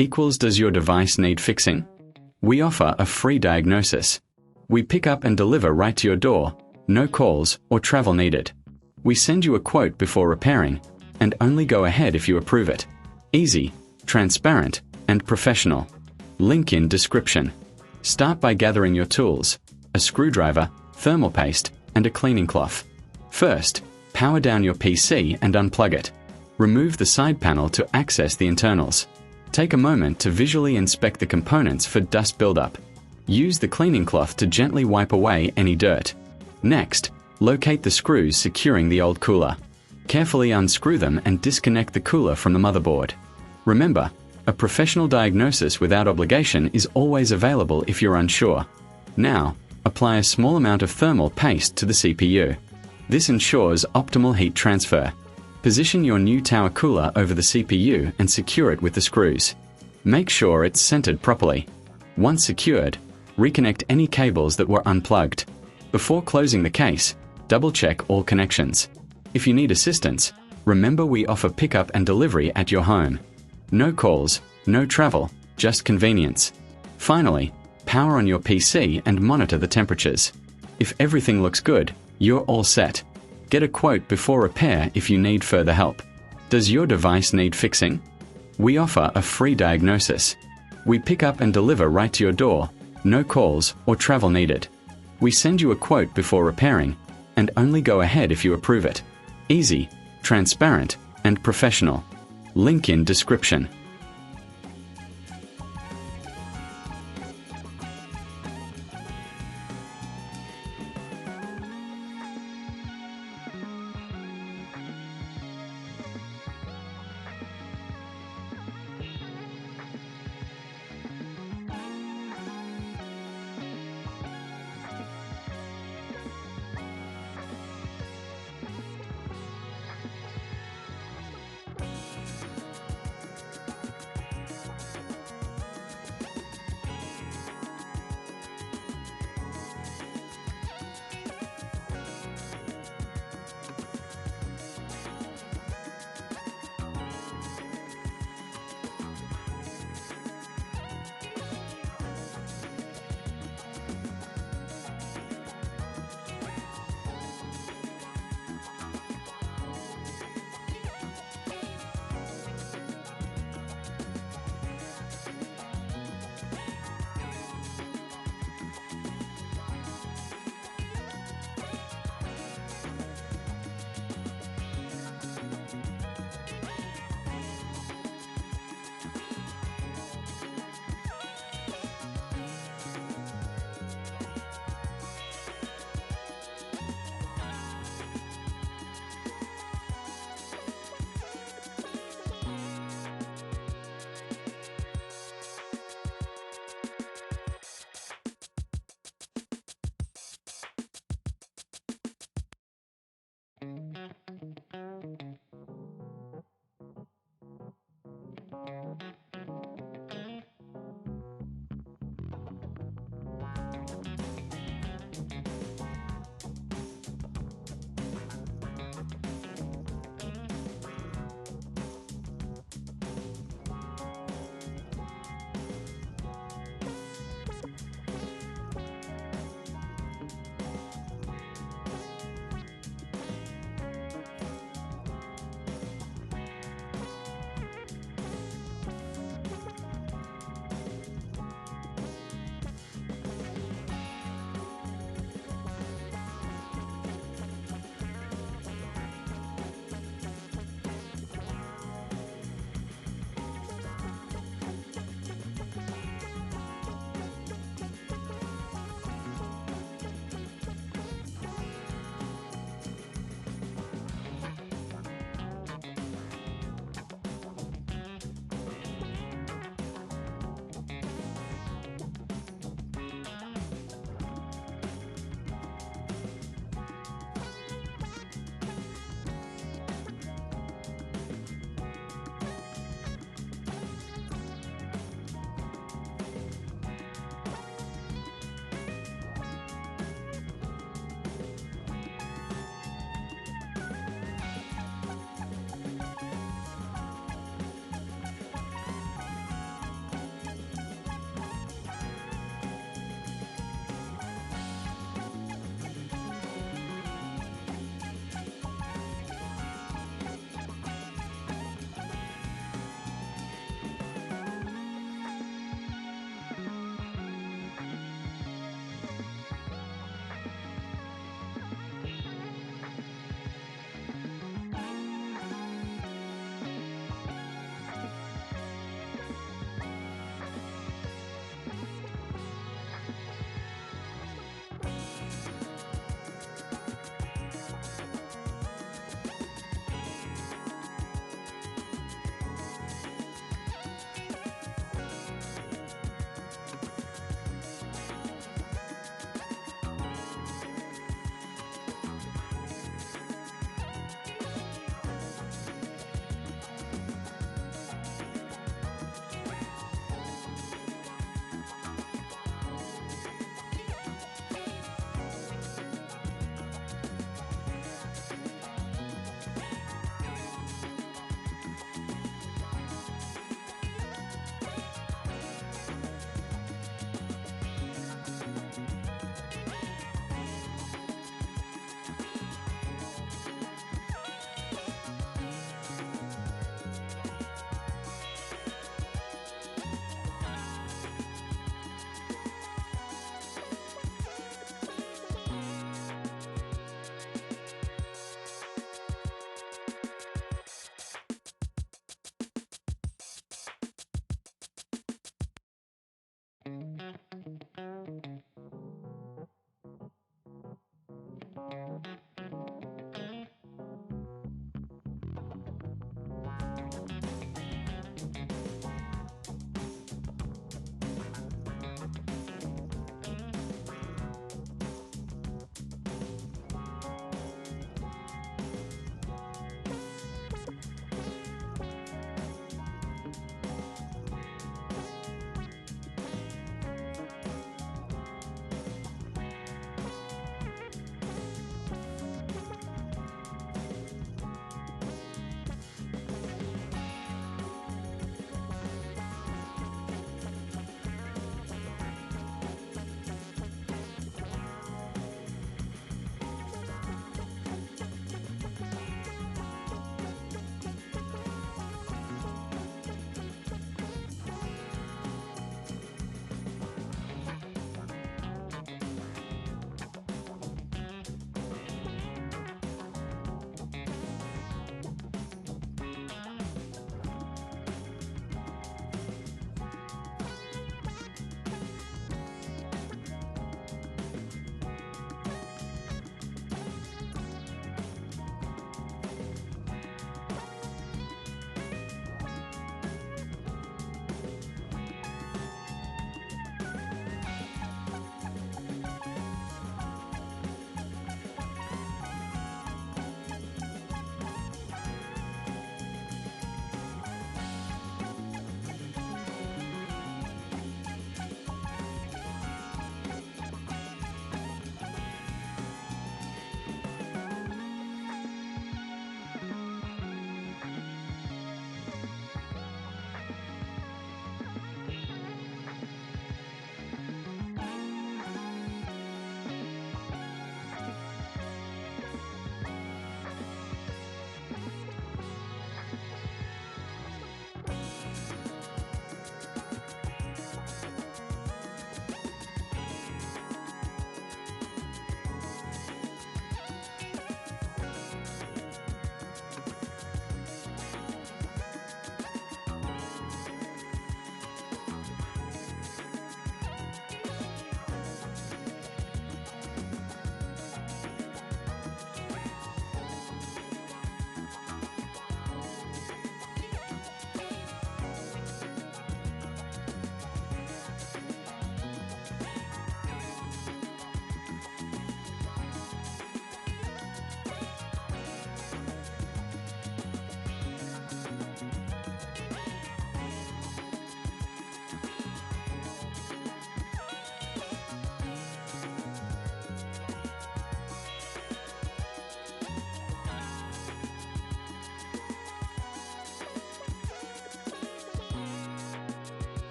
equals does your device need fixing? We offer a free diagnosis. We pick up and deliver right to your door, no calls or travel needed. We send you a quote before repairing, and only go ahead if you approve it. Easy, transparent, and professional. Link in description. Start by gathering your tools, a screwdriver, thermal paste, and a cleaning cloth. First, power down your PC and unplug it. Remove the side panel to access the internals. Take a moment to visually inspect the components for dust buildup. Use the cleaning cloth to gently wipe away any dirt. Next, locate the screws securing the old cooler. Carefully unscrew them and disconnect the cooler from the motherboard. Remember, a professional diagnosis without obligation is always available if you're unsure. Now, apply a small amount of thermal paste to the CPU. This ensures optimal heat transfer. Position your new tower cooler over the CPU and secure it with the screws. Make sure it's centered properly. Once secured, reconnect any cables that were unplugged. Before closing the case, double-check all connections. If you need assistance, remember we offer pickup and delivery at your home. No calls, no travel, just convenience. Finally, power on your PC and monitor the temperatures. If everything looks good, you're all set. Get a quote before repair if you need further help. Does your device need fixing? We offer a free diagnosis. We pick up and deliver right to your door, no calls or travel needed. We send you a quote before repairing, and only go ahead if you approve it. Easy, transparent, and professional. Link in description.